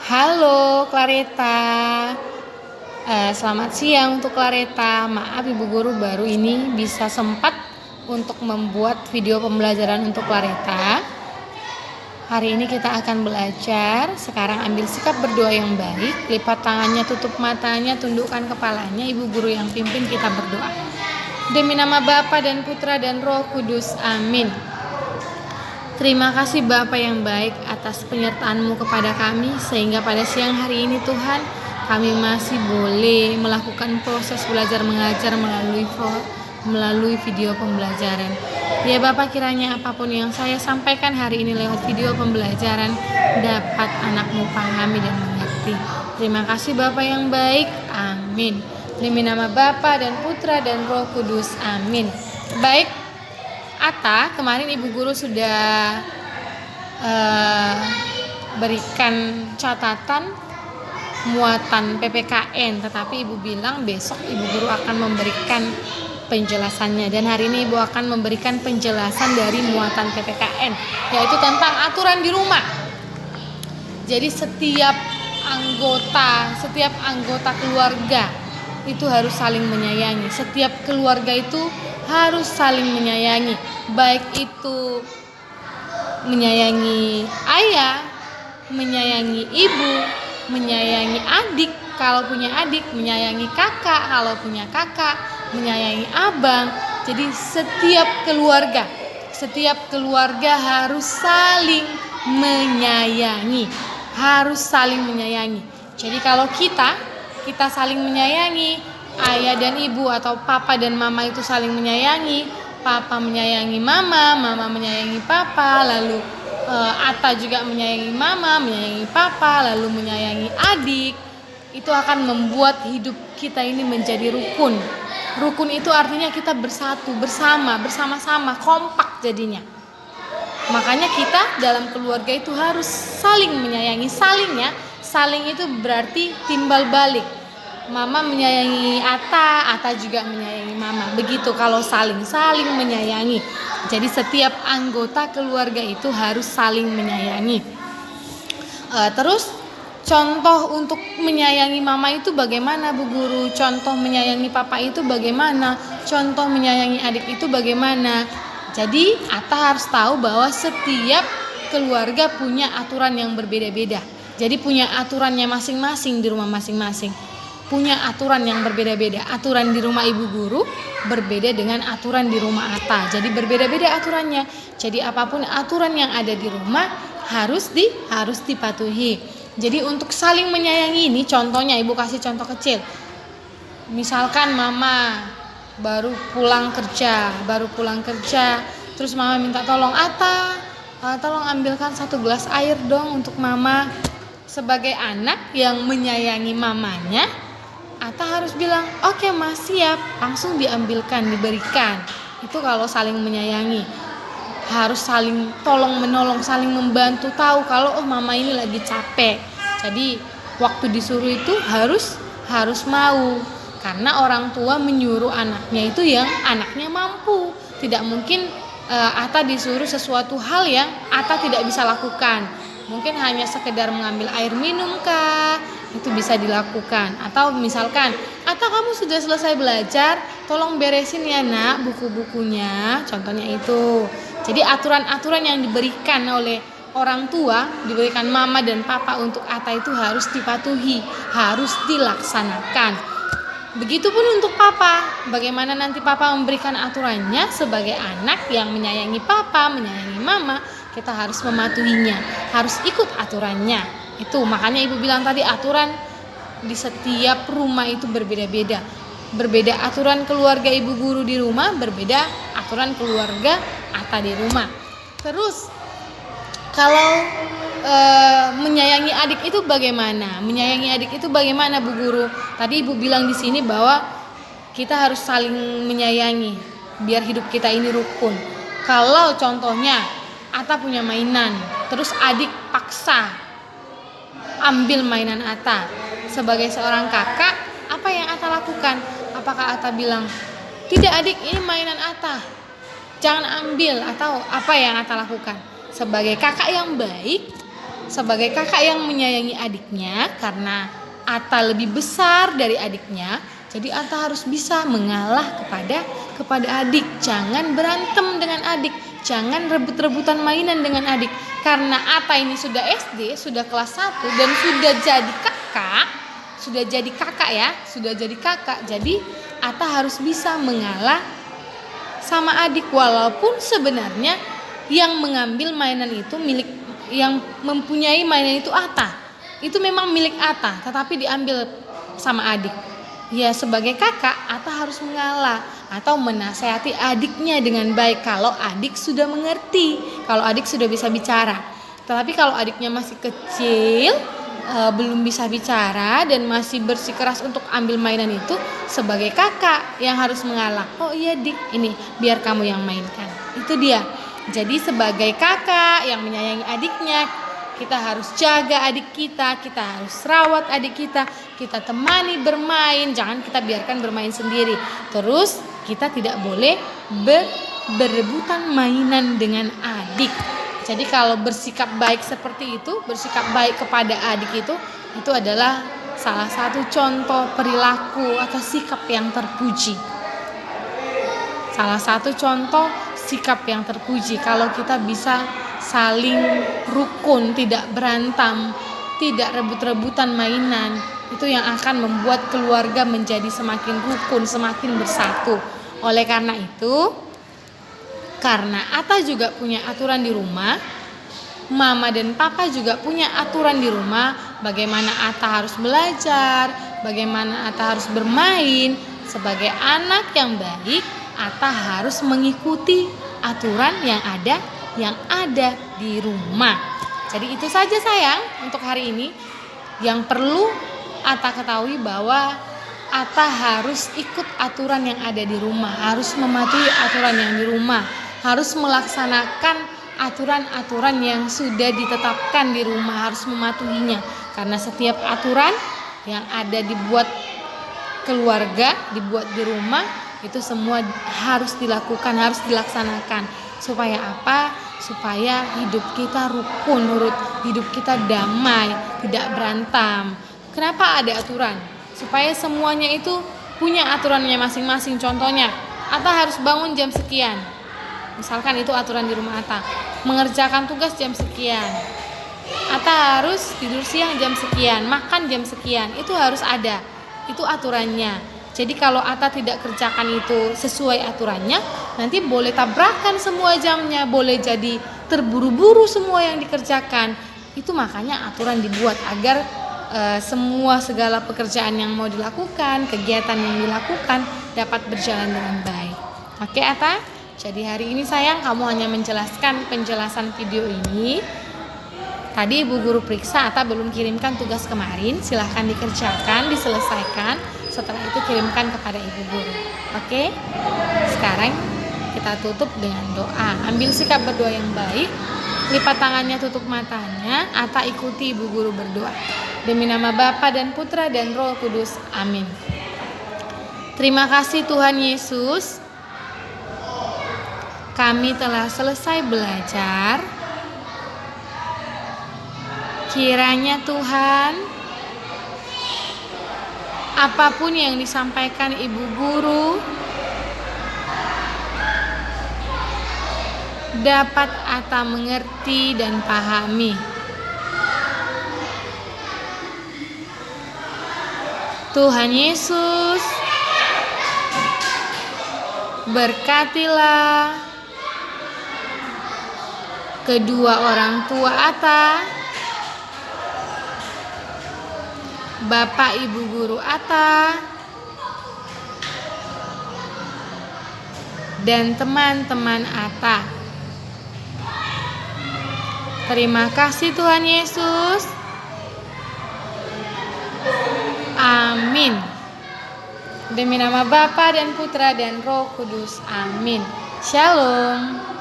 Halo Clareta. Selamat siang untuk Clareta. Maaf Ibu Guru baru ini bisa sempat untuk membuat video pembelajaran untuk Clareta. Hari ini kita akan belajar. Sekarang ambil sikap berdoa yang baik. Lipat tangannya, tutup matanya, tundukkan kepalanya. Ibu Guru yang pimpin kita berdoa. Demi nama Bapa dan Putra dan Roh Kudus. Amin. Terima kasih Bapa yang baik atas penyertaan-Mu kepada kami, sehingga pada siang hari ini Tuhan, kami masih boleh melakukan proses belajar mengajar melalui video pembelajaran. Ya Bapa, kiranya apapun yang saya sampaikan hari ini lewat video pembelajaran dapat anak-Mu pahami dan mengerti. Terima kasih Bapa yang baik. Amin. Demi nama Bapa dan Putra dan Roh Kudus. Amin. Baik, Ata, kemarin Ibu Guru sudah berikan catatan muatan PPKN, tetapi Ibu bilang besok Ibu Guru akan memberikan penjelasannya, dan hari ini Ibu akan memberikan penjelasan dari muatan PPKN, yaitu tentang aturan di rumah. Jadi setiap anggota keluarga itu harus saling menyayangi. Setiap keluarga itu harus saling menyayangi, baik itu menyayangi ayah, menyayangi ibu, menyayangi adik kalau punya adik, menyayangi kakak kalau punya kakak, menyayangi abang. Jadi setiap keluarga harus saling menyayangi, Jadi kalau kita saling menyayangi, ayah dan ibu atau papa dan mama itu saling menyayangi, papa menyayangi mama, mama menyayangi papa, lalu Ata juga menyayangi mama, menyayangi papa, lalu menyayangi adik. Itu akan membuat hidup kita ini menjadi rukun. Rukun itu artinya kita bersatu, bersama-sama, kompak jadinya. Makanya kita dalam keluarga itu harus saling menyayangi. Saling itu berarti timbal balik. Mama menyayangi Ata juga menyayangi mama. Begitu kalau saling menyayangi. Jadi setiap anggota keluarga itu harus saling menyayangi. Terus contoh untuk menyayangi mama itu bagaimana Bu Guru? Contoh menyayangi papa itu bagaimana? Contoh menyayangi adik itu bagaimana? Jadi Ata harus tahu bahwa setiap keluarga punya aturan yang berbeda-beda. Jadi punya aturannya masing-masing di rumah masing-masing. Punya aturan yang berbeda-beda. Aturan di rumah Ibu Guru berbeda dengan aturan di rumah Ata. Jadi berbeda-beda aturannya. Jadi apapun aturan yang ada di rumah harus dipatuhi. Jadi untuk saling menyayangi ini contohnya, Ibu kasih contoh kecil. Misalkan mama baru pulang kerja, terus mama minta tolong, Ata, tolong ambilkan 1 gelas air dong untuk mama. Sebagai anak yang menyayangi mamanya, Ata harus bilang, oke mas, siap, langsung diambilkan, diberikan. Itu kalau saling menyayangi. Harus saling tolong menolong, saling membantu, tahu kalau mama ini lagi capek. Jadi waktu disuruh itu harus mau. Karena orang tua menyuruh anaknya itu yang anaknya mampu. Tidak mungkin Ata disuruh sesuatu hal yang Ata tidak bisa lakukan. Mungkin hanya sekedar mengambil air minum kah, itu bisa dilakukan. Atau misalkan, Ata kamu sudah selesai belajar, tolong beresin ya nak buku-bukunya, contohnya itu. Jadi aturan-aturan yang diberikan oleh orang tua, diberikan mama dan papa untuk Ata itu harus dipatuhi, harus dilaksanakan. Begitupun untuk papa, bagaimana nanti papa memberikan aturannya sebagai anak yang menyayangi papa, menyayangi mama, kita harus mematuhinya, harus ikut aturannya. Itu makanya Ibu bilang tadi aturan di setiap rumah itu berbeda-beda. Berbeda aturan keluarga Ibu Guru di rumah, berbeda aturan keluarga Ata di rumah. Terus kalau menyayangi adik itu bagaimana? Menyayangi adik itu bagaimana Bu Guru? Tadi Ibu bilang di sini bahwa kita harus saling menyayangi biar hidup kita ini rukun. Kalau contohnya Ata punya mainan, terus adik paksa ambil mainan Ata. Sebagai seorang kakak, apa yang Ata lakukan? Apakah Ata bilang, tidak adik, ini mainan Ata, jangan ambil? Atau apa yang Ata lakukan? Sebagai kakak yang baik, sebagai kakak yang menyayangi adiknya, karena Atta lebih besar dari adiknya, jadi Atta harus bisa mengalah kepada adik. Jangan berantem dengan adik, jangan rebut-rebutan mainan dengan adik. Karena Atta ini sudah SD, sudah kelas 1 dan sudah jadi kakak. Jadi Atta harus bisa mengalah sama adik, walaupun sebenarnya yang mengambil mainan itu yang mempunyai mainan itu Atta. Itu memang milik Atta, tetapi diambil sama adik. Ya, sebagai kakak, Atta harus mengalah atau menasehati adiknya dengan baik kalau adik sudah mengerti, kalau adik sudah bisa bicara. Tetapi kalau adiknya masih kecil, belum bisa bicara dan masih bersikeras untuk ambil mainan itu, sebagai kakak yang harus mengalah. Oh iya dik, ini biar kamu yang mainkan. Itu dia. Jadi sebagai kakak yang menyayangi adiknya, kita harus jaga adik kita harus rawat adik kita temani bermain, jangan kita biarkan bermain sendiri. Terus kita tidak boleh berebutan mainan dengan adik. Jadi kalau bersikap baik seperti itu, bersikap baik kepada adik itu adalah salah satu contoh perilaku atau sikap yang terpuji. Salah satu contoh sikap yang terpuji kalau kita bisa saling rukun, tidak berantem, tidak rebut-rebutan mainan. Itu yang akan membuat keluarga menjadi semakin rukun, semakin bersatu. Oleh karena itu, karena Atta juga punya aturan di rumah, Mama dan Papa juga punya aturan di rumah, bagaimana Atta harus belajar, bagaimana Atta harus bermain. Sebagai anak yang baik, Atta harus mengikuti aturan yang ada di rumah. Jadi itu saja sayang untuk hari ini. Yang perlu Atta ketahui bahwa Atta harus ikut aturan yang ada di rumah, harus mematuhi aturan yang di rumah, harus melaksanakan aturan-aturan yang sudah ditetapkan di rumah, harus mematuhinya. Karena setiap aturan yang ada dibuat keluarga, dibuat di rumah, itu semua harus dilakukan, harus dilaksanakan. Supaya apa? Supaya hidup kita rukun, hidup kita damai, tidak berantem. Kenapa ada aturan? Supaya semuanya itu punya aturannya masing-masing. Contohnya, Atta harus bangun jam sekian. Misalkan itu aturan di rumah Atta. Mengerjakan tugas jam sekian. Atta harus tidur siang jam sekian, makan jam sekian. Itu harus ada. Itu aturannya. Jadi kalau Atta tidak kerjakan itu sesuai aturannya, nanti boleh tabrakan semua jamnya, boleh jadi terburu-buru semua yang dikerjakan. Itu makanya aturan dibuat agar segala pekerjaan yang mau dilakukan, kegiatan yang dilakukan dapat berjalan dengan baik. Oke Atta? Jadi hari ini sayang kamu hanya menjelaskan penjelasan video ini. Tadi Ibu Guru periksa Atta belum kirimkan tugas kemarin, silahkan dikerjakan, diselesaikan. Setelah itu kirimkan kepada Ibu Guru. Oke? Sekarang kita tutup dengan doa. Ambil sikap berdoa yang baik. Lipat tangannya, tutup matanya. Atta ikuti Ibu Guru berdoa. Demi nama Bapa dan Putra dan Roh Kudus. Amin. Terima kasih Tuhan Yesus. Kami telah selesai belajar. Kiranya Tuhan, apapun yang disampaikan Ibu Guru dapat Atta mengerti dan pahami. Tuhan Yesus, berkatilah kedua orang tua Atta, Bapak Ibu Guru Atta, dan teman-teman Atta. Terima kasih Tuhan Yesus. Amin. Demi nama Bapa dan Putra dan Roh Kudus. Amin. Shalom.